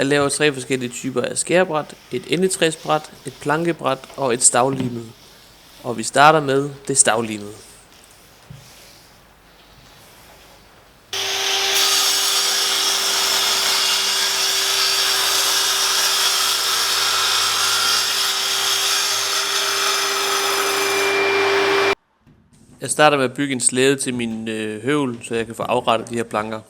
Jeg laver 3 forskellige typer af skærebræt, et endetræsbræt, et plankebræt og et stavlimet. Og vi starter med det stavlimede. Jeg starter med at bygge en slæde til min høvel, så jeg kan få afrettet de her planker.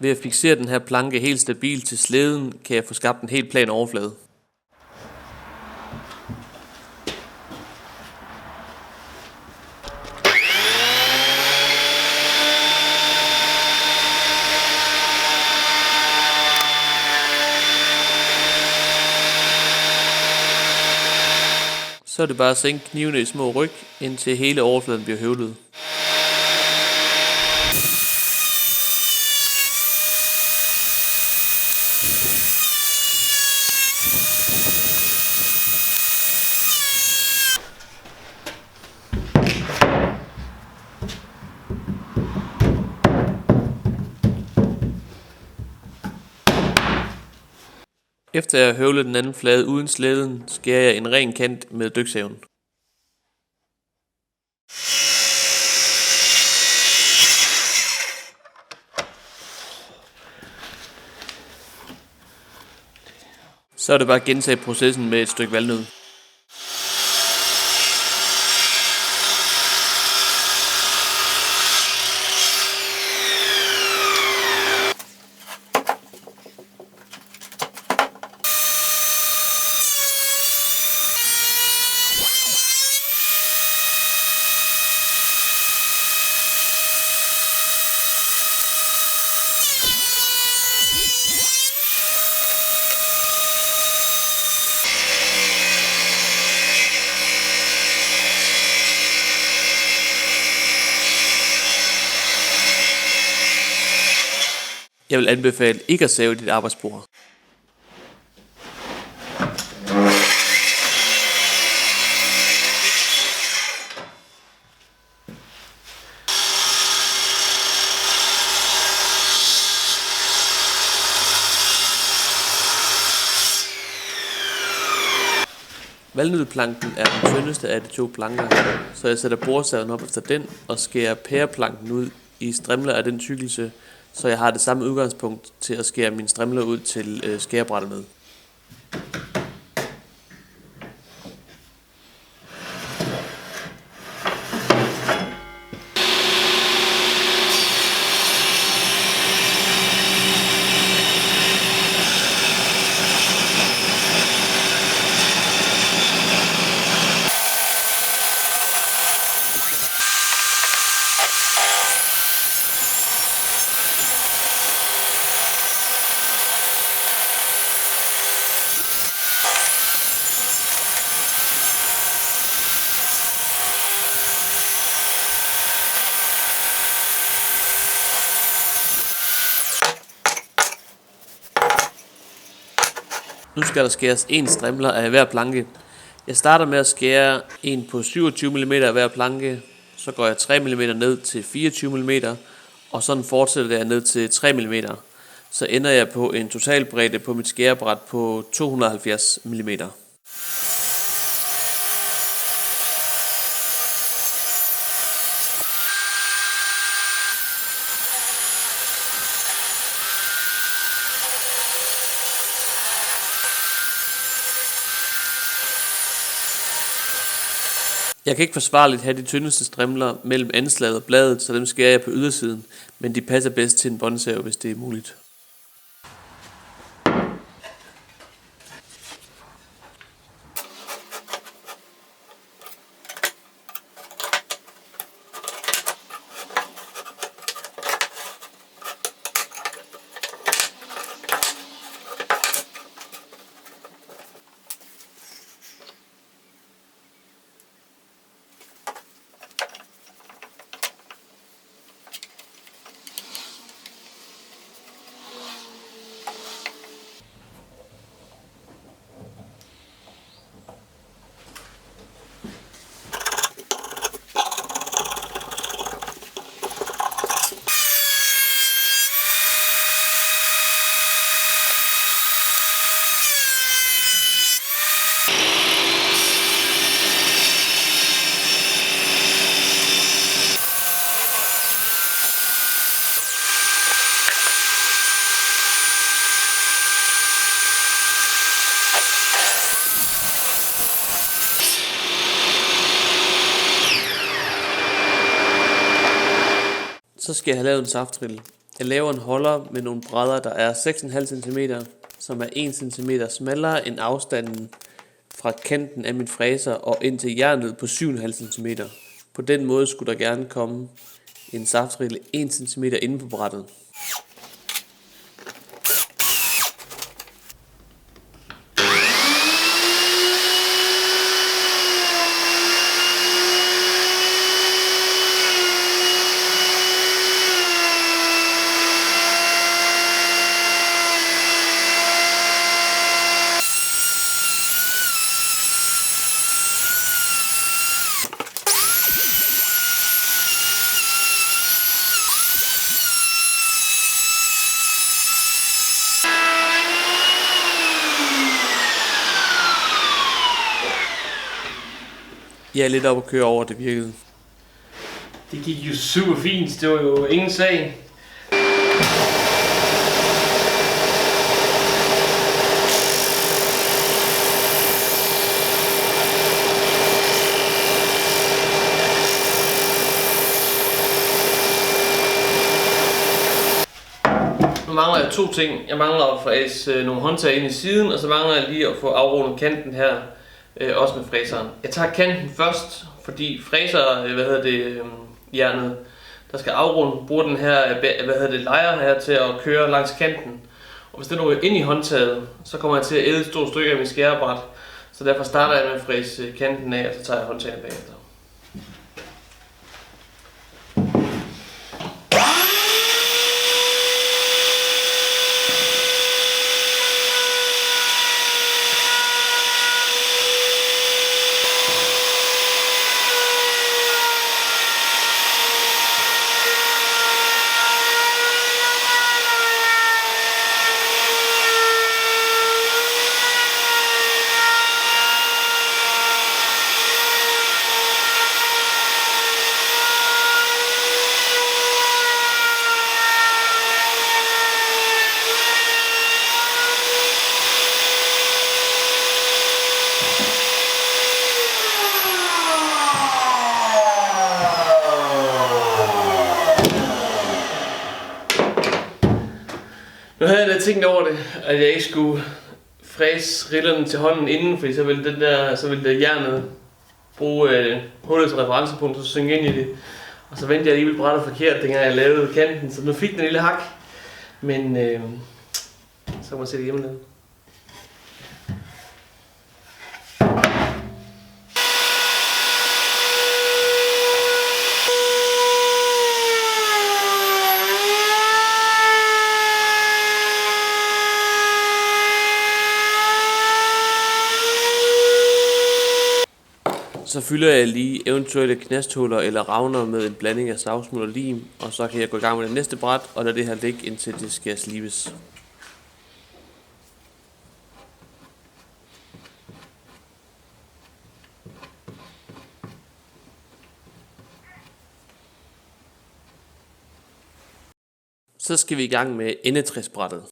Ved at fiksere den her planke helt stabilt til slæden, kan jeg få skabt en helt plan overflade. Så er det bare at sænke knivene i små ryk, indtil hele overfladen bliver høvlet. Efter jeg har høvlet den anden flade uden slæden, skærer jeg en ren kant med dyksaven. Så er det bare at gentage processen med et stykke valnød. Jeg vil anbefale ikke at save dit arbejdsbord. Valnødplanken er den tyndeste af de 2 planker, så jeg sætter bordsaven op efter den og skærer pæreplanken ud i strimler af den tykkelse, så jeg har det samme udgangspunkt til at skære mine strimler ud til skærebrættet med. Nu skal der skæres 1 strimler af hver planke. Jeg starter med at skære en på 27 mm af hver planke, så går jeg 3 mm ned til 24 mm, og sådan fortsætter jeg ned til 3 mm. Så ender jeg på en totalbredde på mit skærebræt på 270 mm. Jeg kan ikke forsvarligt have de tyndeste strimler mellem anslaget og bladet, så dem skærer jeg på ydersiden, men de passer bedst til en båndsav, hvis det er muligt. Så skal jeg have lavet en saftrille. Jeg laver en holder med nogle brædder, der er 6,5 cm, som er 1 cm smallere end afstanden fra kanten af min fræser og ind til jernet på 7,5 cm. På den måde skulle der gerne komme en saftrille 1 cm inde på brættet. Jeg er lidt oppe at køre over, det virkede. Det gik jo super fint, det var jo ingen sag. Nu mangler jeg 2 ting. Jeg mangler at fræse nogle håndtag ind i siden, og så mangler jeg lige at få afrundet kanten her, også med fræseren. Jeg tager kanten først, fordi fræser, jernet, der skal afrunde, bruger den her, lejer her til at køre langs kanten. Og hvis den nu er ind i håndtaget, så kommer jeg til at æde et stort stykke af min skærebræt. Så derfor starter jeg med at fræse kanten af, og så tager jeg håndtaget bagefter. Nu havde jeg da tænkt over det, at jeg ikke skulle fræse rillerne til hånden inden, fordi så ville det jernet bruge hullet som referencepunkt, så synge ind i det. Og så vendte jeg alligevel brættet forkert, dengang jeg lavede kanten, så nu fik den en lille hak. Men så må jeg se det hjemme. Så fylder jeg lige eventuelle knasthuller eller ravner med en blanding af savsmuld og lim, og så kan jeg gå i gang med det næste bræt og lade det her ligge, indtil det skal slibes. Så skal vi i gang med endetræsbrættet.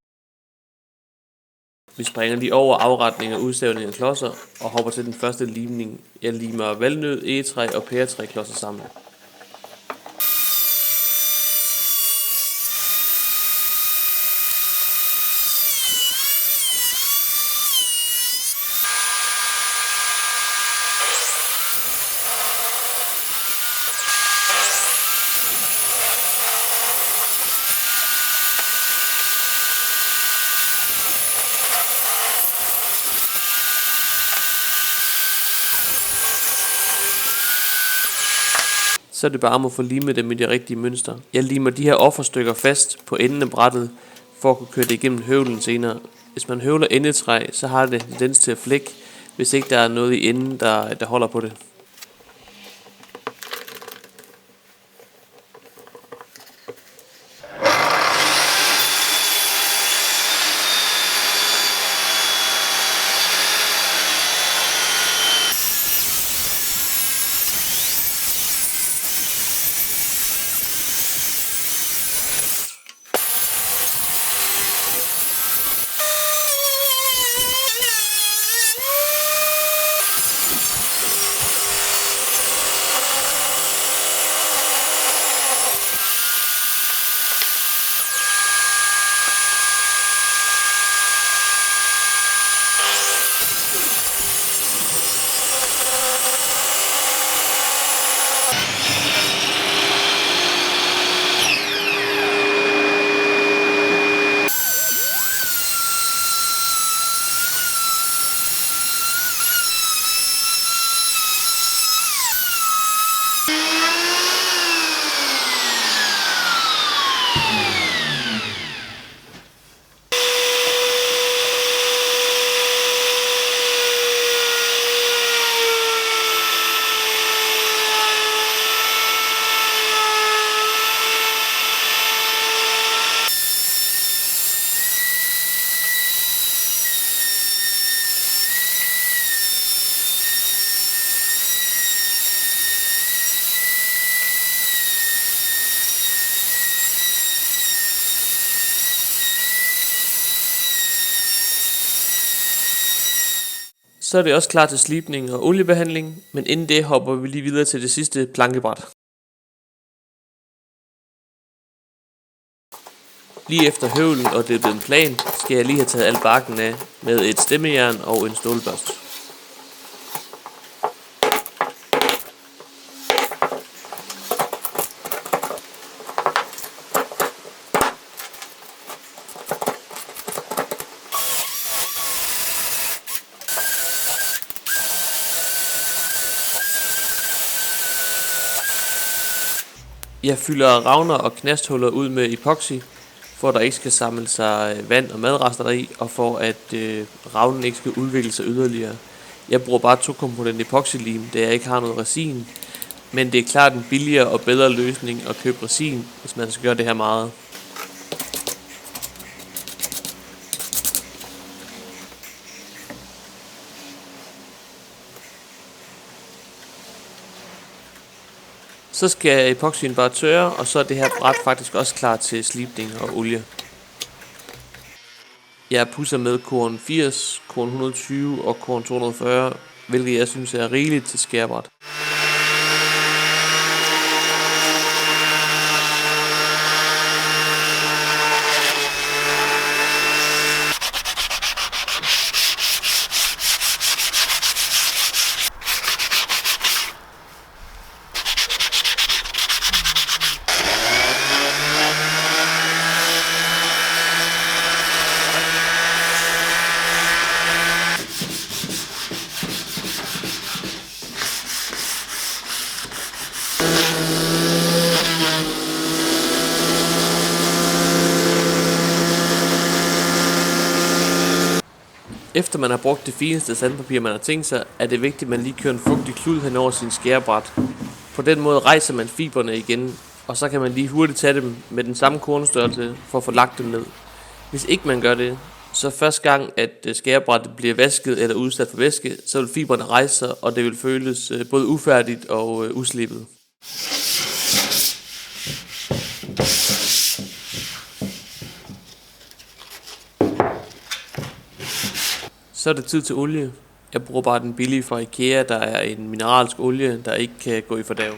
Vi springer lige over afretning og udstavning af klodser og hopper til den første limning. Jeg limer valnød, egetræ og pæretræ klodser sammen. Så er det bare om at få limet dem i det rigtige mønster. Jeg limer de her offerstykker fast på enden af brættet, for at kunne køre det igennem høvlen senere. Hvis man høvler endetræ, så har det tendens til at flække, hvis ikke der er noget i enden, der holder på det. Så er det også klar til slibning og oliebehandling, men inden det hopper vi lige videre til det sidste plankebræt. Lige efter høvlen og det er blevet plan, skal jeg lige have taget al barken af med et stemmejern og en stålbørste. Jeg fylder ravner og knasthuller ud med epoxy, for at der ikke skal samle sig vand og madrester deri, og for at ravnen ikke skal udvikle sig yderligere. Jeg bruger bare 2-komponent epoxylim, da jeg ikke har noget resin, men det er klart en billigere og bedre løsning at købe resin, hvis man skal gøre det her meget. Så skal epoxyen bare tørre, og så er det her bræt faktisk også klar til slibning og olie. Jeg pudser med korn 80, korn 120 og korn 240, hvilket jeg synes er rigeligt til skærebræt. Efter man har brugt det fineste sandpapir, man har tænkt sig, er det vigtigt, at man lige kører en fugtig klud hen over sin skærebræt. På den måde rejser man fiberne igen, og så kan man lige hurtigt tage dem med den samme kornstørrelse for at få lagt dem ned. Hvis ikke man gør det, så første gang, at skærebrættet bliver vasket eller udsat for væske, så vil fiberne rejse sig, og det vil føles både ufærdigt og uslibet. Så er det tid til olie. Jeg bruger bare den billige fra IKEA, der er en mineralsk olie, der ikke kan gå i fordærv.